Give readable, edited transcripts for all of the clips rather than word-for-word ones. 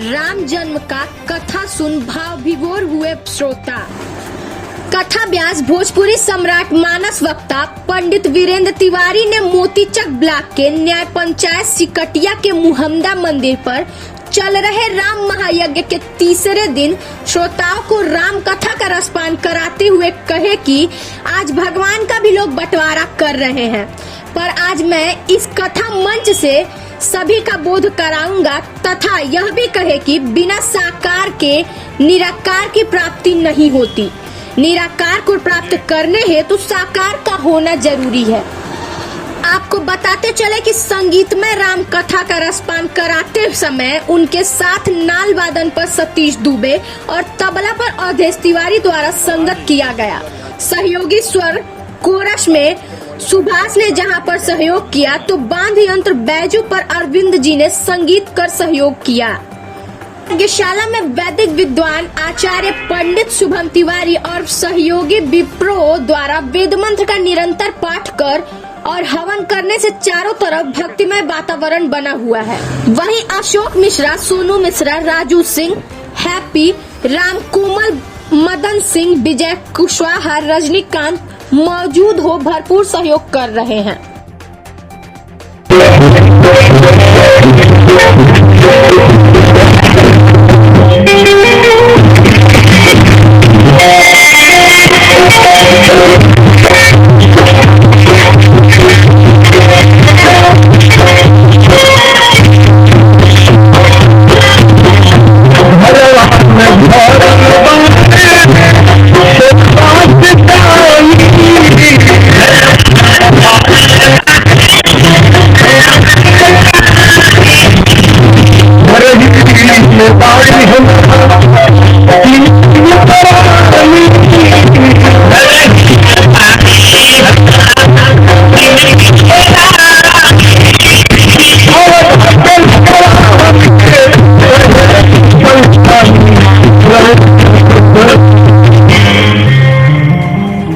राम जन्म का कथा सुन भाव विभोर हुए श्रोता। कथा व्यास भोजपुरी सम्राट मानस वक्ता पंडित वीरेंद्र तिवारी ने मोतीचक ब्लॉक के न्याय पंचायत सिकटिया के मुहम्मदा मंदिर पर चल रहे राम महायज्ञ के तीसरे दिन श्रोताओं को राम कथा का रसपान कराते हुए कहे कि आज भगवान का भी लोग बंटवारा कर रहे हैं, पर आज मैं इस कथा मंच से सभी का बोध कराऊंगा तथा यह भी कहे कि बिना साकार के निराकार की प्राप्ति नहीं होती। निराकार को प्राप्त करने हेतु साकार का होना जरूरी है। आपको बताते चले कि संगीतमय राम कथा का रसपान कराते समय उनके साथ नाल वादन पर सतीश दुबे और तबला पर अवधेश तिवारी द्वारा संगत किया गया। सहयोगी स्वर कोरस में सुभाष ने जहां पर सहयोग किया तो बांध यंत्र बैजू पर अरविंद जी ने संगीत कर सहयोग किया। यज्ञशाला में वैदिक विद्वान आचार्य पंडित शुभम तिवारी और सहयोगी विप्रो द्वारा वेद मंत्र का निरंतर पाठ कर और हवन करने से चारों तरफ भक्तिमय वातावरण बना हुआ है। वहीं अशोक मिश्रा, सोनू मिश्रा, राजू सिंह, हैप्पी, राम कोमल, मदन सिंह, विजय कुशवाहा, रजनीकांत मौजूद हो भरपूर सहयोग कर रहे हैं।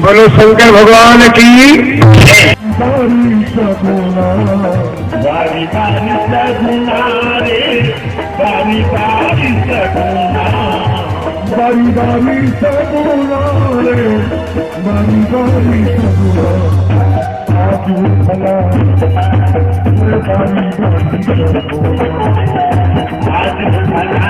बोलो शंकर भगवान की। बारी सगुना बारी बारी सगुना रे बारी बारी सगुना बारी बारी सगुना रे बारी बारी सगुना आज भला बारी बारी सगुना आज भला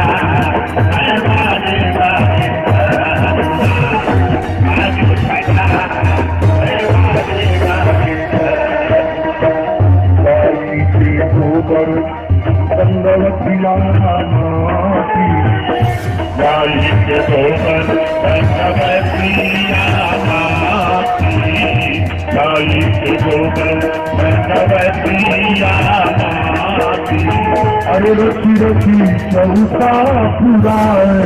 अरे रखी रखी चौका पूरा है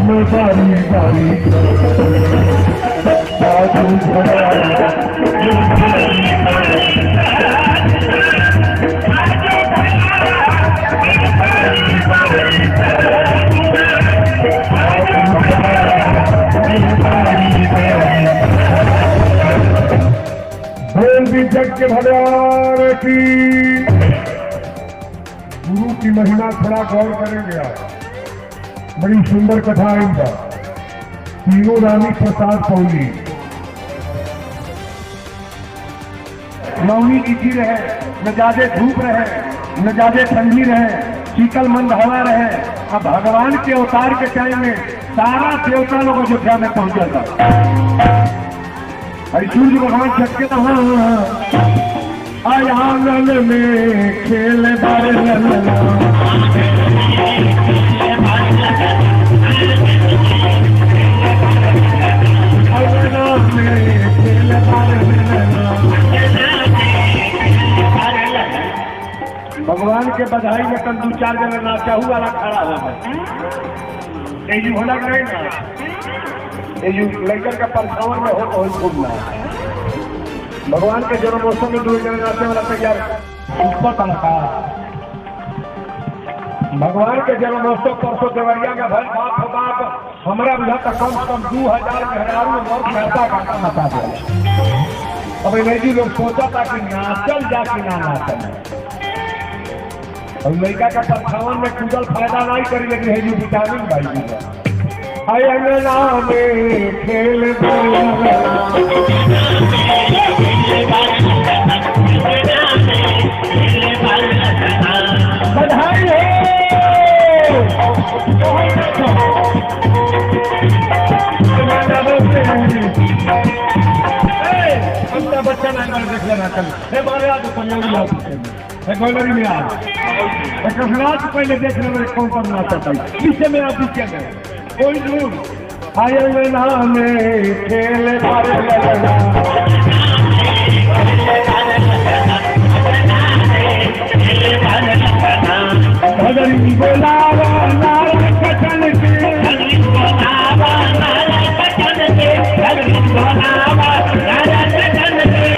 मैं बारी बारी जग के भगवान की गुरु की महिमा थोड़ा गौर करेंगे आप। बड़ी सुंदर कथा है इनका। तीनों रानी प्रसाद पौली नवमी तिथि रहे, न ज्यादा धूप रहे न ज्यादा ठंडी रहे, शीतल मंद हवा रहे। अब भगवान के अवतार के टाइम में सारा देवता लोग अयोध्या में पहुंचा था। सूर्य भगवान छटके आंगन में खेल बारे ललना भगवान के बधाई में कल 2-4 जन नाचाहू वाला खड़ा है। होला नहीं ना लड़कर का परछावन में हो बहुत घूमना। भगवान के जन्मोत्सव में 2 जन नाचने वाला तैयार ऊपर तनखा भगवान के जन्मोत्सव परसों देवरिया में भर बात होता तो हमारा बुझा तक कम से कम 2000 मेहरारू वर्ष पैसा घाटा मचा दिया। अब अंग्रेजी लोग सोचा था कि नाचल जा कि ना नाचल, और लड़का का परछावन में कूदल फायदा नहीं करी, लेकिन हेजी विटामिन भाई खेल बधाई हो बच्चा नहीं देख लेना कल हमारे आज गैलरी में आज पहले देख लेना कौन कौन नाचता था पीछे में आप पीछे में कोई दूर आयल नाम खेल भजन बोलावा नारा कटन के बोलावा नारा कटन के भजन बोलावा नारा कटन के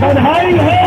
बधाई हो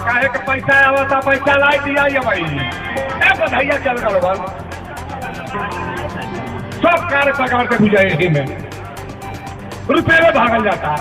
काहे के पैसा आवता पैसा लाई दिया ये भाई बधाइया चल गल बल सब कार्य प्रकार से बुझाए यही में रुपये में भागल जाता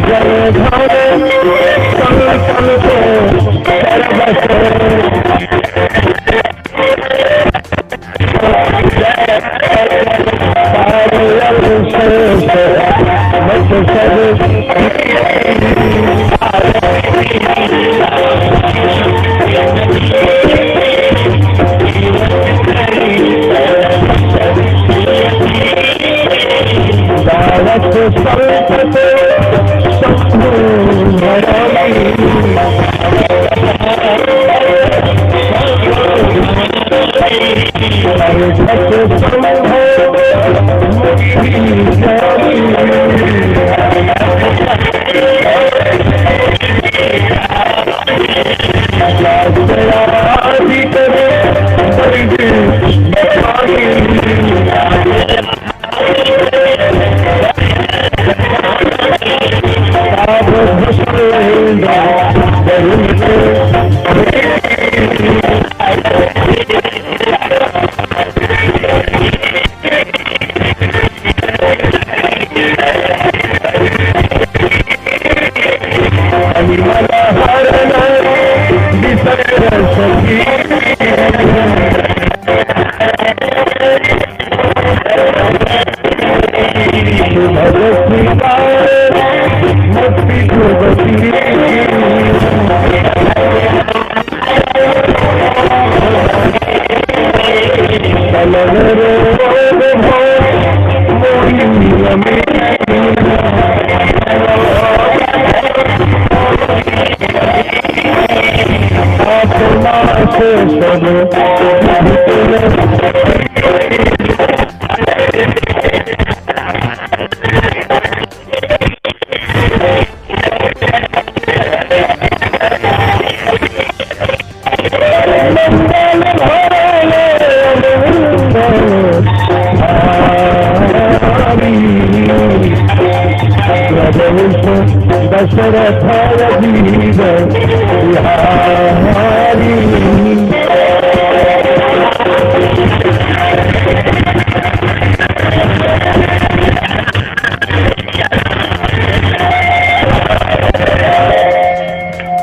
जल धन तल तल को कर बसे दशरथ जीव बिहारी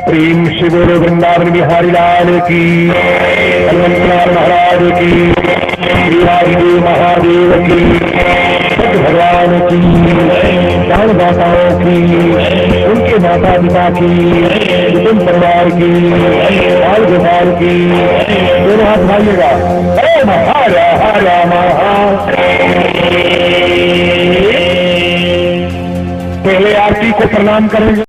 प्रेम श्री गुरु वृंदावन बिहारी लाल की, हनुमान महाराज की, श्री हरिदेव महादेव की, भगवान की, प्राण दाताओं की, उनके माता पिता की, कुटुंब परिवार की, बाल गोपाल की, दोनों हाथ मारिएगा। ओम हर हर महादेव। पहले आरती को प्रणाम करेंगे।